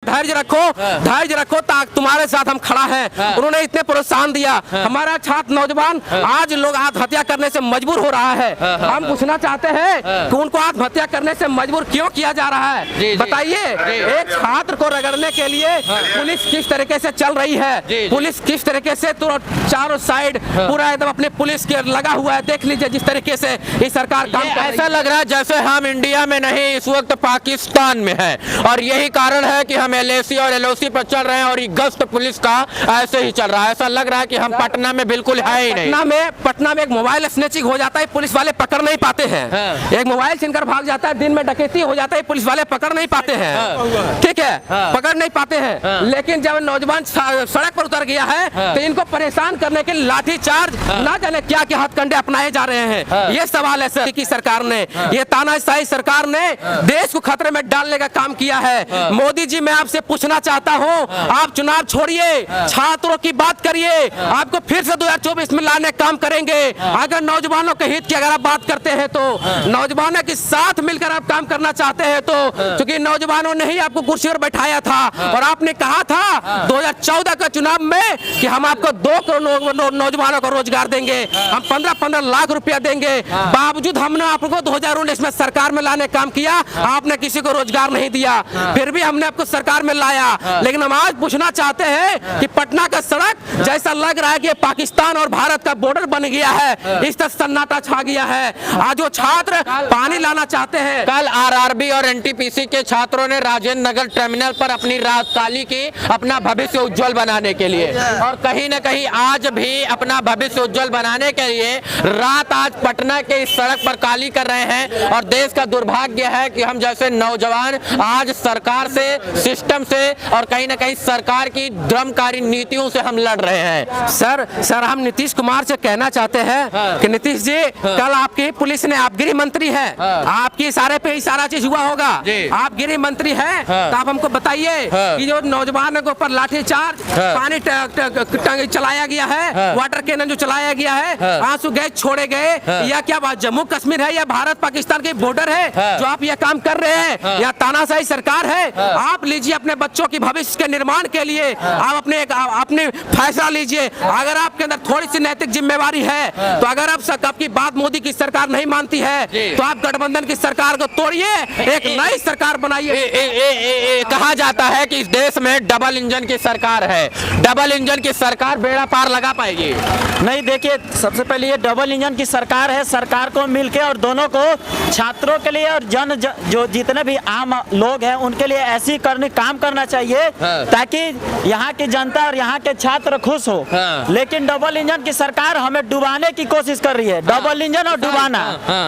धैर्य रखो, धैर्य रखो, तुम्हारे साथ हम खड़ा है। उन्होंने इतने प्रोत्साहन दिया। हमारा छात्र नौजवान आज लोग आत्महत्या करने से मजबूर हो रहा है। हम पूछना चाहते हैं कि उनको आत्महत्या करने से मजबूर क्यों किया जा रहा है, बताइए। एक छात्र को रगड़ने के लिए पुलिस किस तरीके से चल रही है, पुलिस किस तरीके से तो चारों साइड पूरा एकदम अपने पुलिस के लगा हुआ है। देख लीजिए जिस तरीके से ये सरकार काम कर रही है। ऐसा लग रहा है जैसे हम इंडिया में नहीं, इस वक्त पाकिस्तान में है, और यही कारण है कि हम LAC और LOC पर चल रहे हैं और ये गश्त पुलिस का ऐसे ही चल रहा है। ऐसा लग रहा है कि हम पटना में बिल्कुल है ही नहीं। पटना में एक मोबाइल स्नैचिंग हो जाता है, पुलिस वाले पकड़ नहीं पाते हैं। एक मोबाइल छीनकर भाग जाता है, दिन में डकैती हो जाता है, पुलिस वाले पकड़ नहीं पाते हैं। ठीक है, पकड़ नहीं पाते हैं। लेकिन जब नौजवान सड़क पर उतर गया है तो इनको परेशान करने के लाठी चार्ज ना जाने क्या क्या हथकंडे अपनाए जा रहे हैं। ये सवाल है सर की सरकार ने, ये तानाशाही सरकार ने देश को खतरे में डालने का काम किया है। मोदी जी, मैं आपसे पूछना चाहता हूँ, आप चुनाव छोड़िए, छात्रों की बात करिए, आपको फिर से 2024 में लाने काम करेंगे। अगर नौजवानों के हित की अगर आप बात करते हैं तो नौजवानों के साथ मिलकर आप काम करना चाहते हैं तो, क्योंकि नौजवानों ने ही आपको कुर्सी पर बैठाया था और आपने कहा था 2014 का चुनाव में कि हम आपको 2 करोड़ नौजवानों को रोजगार देंगे, हम 15-15 लाख रुपया देंगे। बावजूद हमने आपको 2019 में सरकार में लाने काम किया, आपने किसी को रोजगार नहीं दिया, फिर भी हमने आपको सरकार में लाया। लेकिन हम आज पूछना चाहते हैं कि पटना का सड़क जैसा लग रहा है कि पाकिस्तान और भारत का बॉर्डर बन गया है, इस तरह सन्नाटा छा गया है। आज वो छात्र पानी लाना चाहते हैं। कल RRB और NTPC के छात्रों ने राजेंद्र नगर टर्मिनल पर अपनी रात काली की, अपना भविष्य उज्जवल बनाने के लिए, और कहीं न कहीं आज भी अपना भविष्य उज्जवल बनाने के लिए रात आज पटना के इस सड़क पर काली कर रहे हैं। और देश का दुर्भाग्य है कि हम जैसे नौजवान आज सरकार से, सिस्टम से और कहीं न कहीं सरकार की ध्रमकारी नीतियों से हम लड़ रहे हैं। सर हम नीतीश कुमार से कहना चाहते हैं कि नीतीश जी, कल आपकी पुलिस ने, आप गृह मंत्री है, आपके इशारे पे ही सारा चीज हुआ होगा। आप गृह मंत्री हैं तो आप हमको बताइए कि जो नौजवानों के ऊपर लाठीचार्ज, पानी चलाया गया है, वाटर कैनन जो चलाया गया है, आंसू गैस छोड़े गए, या क्या बात जम्मू कश्मीर है या भारत पाकिस्तान के बॉर्डर है जो आप यह काम कर रहे हैं, या तानाशाही सरकार है? आप लीजिए अपने बच्चों की भविष्य के निर्माण के लिए आप अपने फैसला लीजिए। अगर आपके अंदर थोड़ी सी नैतिक जिम्मेवारी है तो अगर आप आपकी बात मोदी की सरकार नहीं मानती है तो आप गठबंधन की सरकार को तोड़िए, एक नई सरकार बनाइए। कहा जाता है कि इस देश में डबल इंजन की सरकार है, डबल इंजन की सरकार बेड़ा पार लगा पाएगी? नहीं, देखिए, सबसे पहले ये डबल इंजन की सरकार है। सरकार को मिलके और दोनों को छात्रों के लिए और जो जितने भी आम लोग हैं उनके लिए ऐसी काम करना चाहिए ताकि यहाँ की जनता और यहाँ के छात्र खुश हो। लेकिन डबल इंजन की सरकार हमें डुबाने की कोशिश कर रही है। डबल इंजन और डुबाना,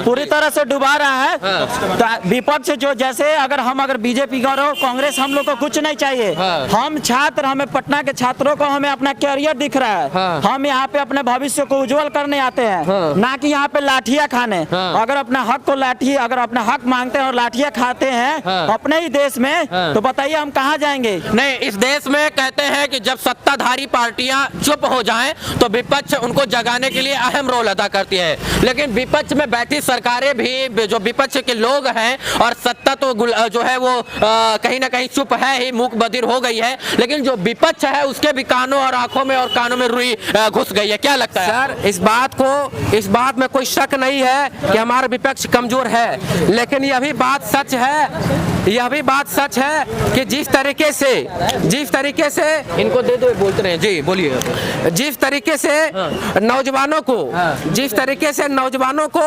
पूरी तरह से डुबा रहा है। तो विपक्ष जो, जैसे अगर बीजेपी और कांग्रेस, हम लोग को कुछ नहीं चाहिए। हम छात्र, हमें पटना के छात्रों को हमें अपना कैरियर दिख रहा है। हम यहाँ पे अपने भविष्य को उज्जवल करने आते हैं, ना कि यहाँ पे लाठियाँ खाने। अगर अपना हक मांगते हैं और लाठियाँ खाते हैं अपने ही देश में, तो बताइए हम कहाँ जाएंगे? नहीं, इस देश में कहते हैं कि जब सत्ताधारी पार्टियां चुप हो जाएं तो विपक्ष उनको जगाने के लिए अहम रोल अदा करती है। लेकिन विपक्ष में बैठी सरकारें भी, जो विपक्ष के लोग हैं और सत्ता तो जो है वो कहीं ना कहीं चुप है ही, मूक बधिर हो गई है। लेकिन जो विपक्ष है उसके भी कानों और आंखों में और कानों में रुई घुस गई है। क्या लगता है सर? इस बात में कोई शक नहीं है कि हमारा विपक्ष कमजोर है, लेकिन यह भी बात सच है कि जिस तरीके से इनको दे दो, बोलते रहे जी, बोलिए। जिस तरीके से नौजवानों को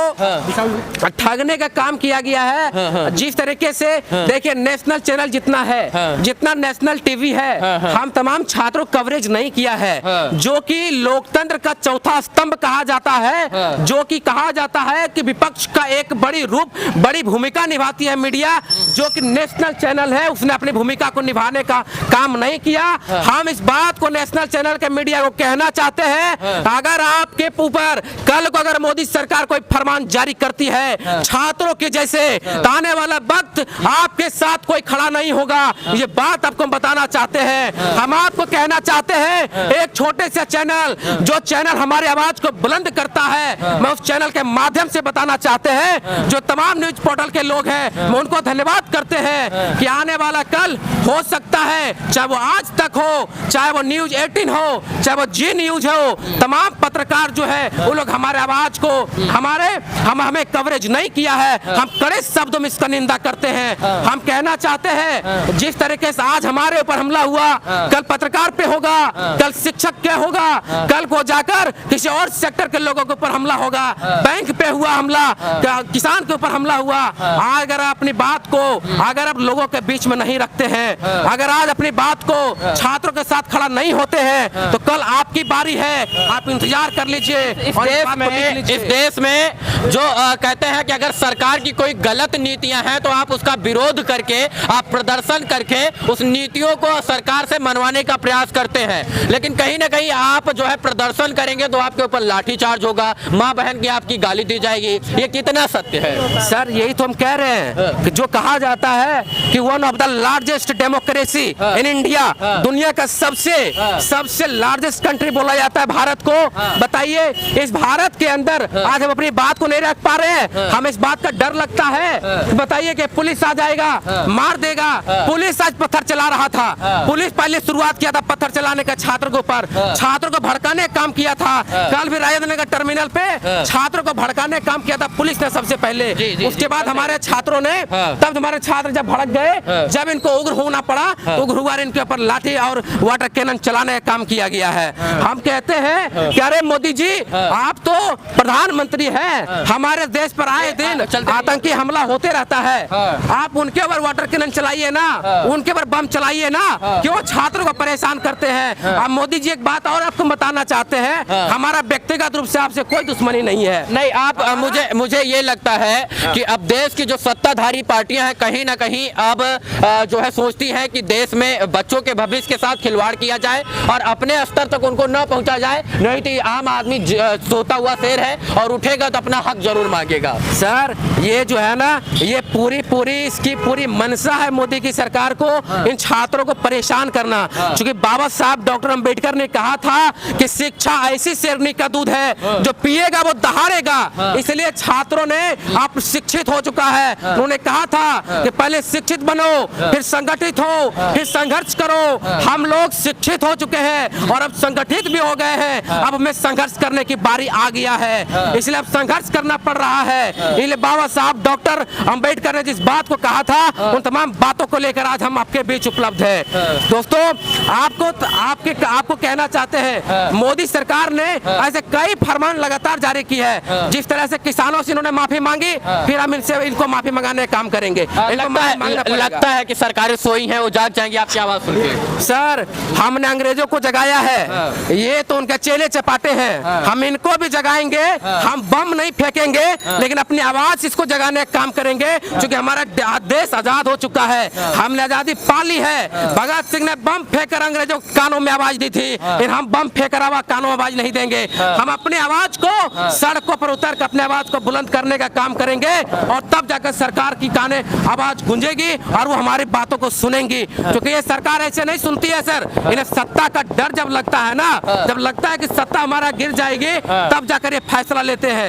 ठगने का काम किया गया है, जिस तरीके से देखिए नेशनल चैनल जितना नेशनल टीवी है, हम तमाम छात्रों कवरेज नहीं किया है, जो कि लोकतंत्र का चौथा स्तंभ कहा जाता है, जो कि कहा जाता है कि विपक्ष का एक बड़ी भूमिका निभाती है मीडिया, जो कि नेशनल चैनल है, उसने अपनी भूमिका को निभाने का काम नहीं किया। हम इस बात को नेशनल चैनल के मीडिया को कहना चाहते हैं, अगर आपके ऊपर कल को अगर मोदी सरकार कोई फरमान जारी करती है छात्रों के जैसे, आने वाला वक्त आपके साथ कोई खड़ा नहीं होगा। ये बात आपको बताना चाहते हैं। हम आपको कहना चाहते हैं, एक छोटे से चैनल, जो चैनल हमारी आवाज को बुलंद करता है, मैं उस चैनल के माध्यम से बताना चाहते हैं, जो तमाम न्यूज पोर्टल के लोग हैं, मैं उनको धन्यवाद करते चाहते हैं कि आने वाला कल हो सकता है, चाहे वो आज तक हो, चाहे वो न्यूज 18 हो, चाहे वो जी न्यूज हो, तमाम पत्रकार जो है वो लोग हमारे आवाज को हमें कवरेज नहीं किया है। हम कड़े शब्दों में इसका निंदा करते हैं। हम कहना चाहते हैं जिस तरीके से आज हमारे ऊपर हमला हुआ, कल पत्रकार पे होगा, कल शिक्षक पे होगा, कल को जाकर किसी और सेक्टर के लोगों के ऊपर हमला होगा, बैंक पे हुआ हमला, किसान के ऊपर हमला हुआ। अगर अपनी बात को अगर आप लोगों के बीच में नहीं रखते हैं, अगर आज अपनी बात को छात्रों के साथ खड़ा नहीं होते हैं, तो कल आपकी बारी है, आप इंतजार कर लीजिए। इस देश में जो कहते हैं कि अगर सरकार की कोई गलत नीतियां हैं तो आप उसका विरोध करके, आप प्रदर्शन करके उस नीतियों को सरकार से मनवाने का प्रयास करते हैं, लेकिन कहीं ना कहीं आप जो है प्रदर्शन करेंगे तो आपके ऊपर लाठीचार्ज होगा, माँ बहन की आपकी गाली दी जाएगी। ये कितना सत्य है? सर यही तो हम कह रहे हैं कि जो कहा जाता है कि one of the largest democracy in India, दुनिया का सबसे लार्जेस्ट कंट्री बोला जाता है भारत को। बताइए इस भारत के अंदर आज हम अपनी बात को नहीं रख पा रहे हैं, हमें इस बात का डर लगता है। बताइए कि पुलिस आ जाएगा, मार देगा। पुलिस आज पत्थर चला रहा था, पुलिस पहले शुरुआत किया था पत्थर चलाने का छात्रों के ऊपर, छात्रों को भड़काने का काम किया था। कल भी राजेंद्र नगर टर्मिनल पे छात्रों को भड़काने का काम किया था पुलिस ने सबसे पहले। उसके बाद हमारे छात्रों ने, तब हमारे छात्र जब भड़क गए, जब इनको उग्र होना पड़ा, उग्रवाद इनके ऊपर लाठी और वाटर कैनन चलाने का काम किया गया है। हम कहते हैं कि अरे मोदी जी आप तो प्रधानमंत्री हैं, हमारे देश पर आए दिन आतंकी हमला होते रहता है, आप उनके ऊपर वाटर कैनन चलाइए ना, उनके ऊपर बम चलाइए ना, क्यों छात्रों को परेशान करते हैं? अब मोदी जी एक बात और आपको बताना चाहते हैं, हमारा व्यक्तिगत रूप से आपसे कोई दुश्मनी नहीं है। नहीं, आप मुझे ये लगता है कि अब देश की जो सत्ताधारी पार्टियां हैं कहीं ना कहीं अब जो है सोचती हैं कि देश में बच्चों के भविष्य के साथ खिलवाड़ किया जाए और अपने स्तर तक उनको न पहुंचा जाए, नहीं तो आम आदमी सोता हुआ शेर है और उठेगा तो अपना हक जरूर मांगेगा। सर ये जो है ना, ये इसकी पूरी मंशा है मोदी की सरकार को इन छात्रों को परेशान करना। क्योंकि बाबा साहब डॉक्टर अंबेडकर ने कहा था कि शिक्षा ऐसी शेरनी का दूध है जो पिएगा वो दहाड़ेगा। इसलिए छात्रों ने आप शिक्षित हो चुका है, उन्होंने कहा था कि पहले शिक्षित बनो, फिर संगठित हो, फिर संघर्ष करो। हम लोग शिक्षित हो चुके हैं और अब संगठित भी हो गए हैं, अब हमें संघर्ष करने की बारी आ गया है, इसलिए अब संघर्ष करना पड़ रहा है। इसलिए बाबा साहब डॉक्टर अंबेडकर ने जिस बात को कहा था उन तमाम बातों को लेकर आज हम आपके बीच उपलब्ध है। दोस्तों आपको कहना चाहते हैं, मोदी सरकार ने ऐसे कई फरमान लगातार जारी की है, जिस तरह से किसानों से इन्होंने माफी मांगी, फिर हम इनको माफी मंगाने का काम करेंगे। लगता है कि सरकारें सोई हैं, वो जाग जाएंगी आपकी आवाज सुन के। सर हमने अंग्रेजों को जगाया है, ये तो उनके चेले चपाटे हैं, हम इनको भी जगाएंगे। हम बम नहीं फेंकेंगे, लेकिन अपनी आवाज इसको जगाने का काम करेंगे, क्योंकि हमारा देश आजाद हो चुका है, हमने आजादी पाली है। भगत सिंह ने बम फेंककर अंग्रेजों के कानों में आवाज दी थी, लेकिन हम बम फेंकर कानों में आवाज नहीं देंगे। हम अपनी आवाज को सड़कों पर उतर कर अपनी आवाज को बुलंद करने का काम करेंगे, और तब जाकर सरकार की काने आवाज गूंजेगी और वो हमारी बातों को सुनेंगी। क्योंकि ये सरकार ऐसे नहीं सुनती है सर, इन्हें सत्ता का डर जब लगता है ना, जब लगता है कि सत्ता हमारा गिर जाएगी, तब जाकर ये फैसला लेते हैं।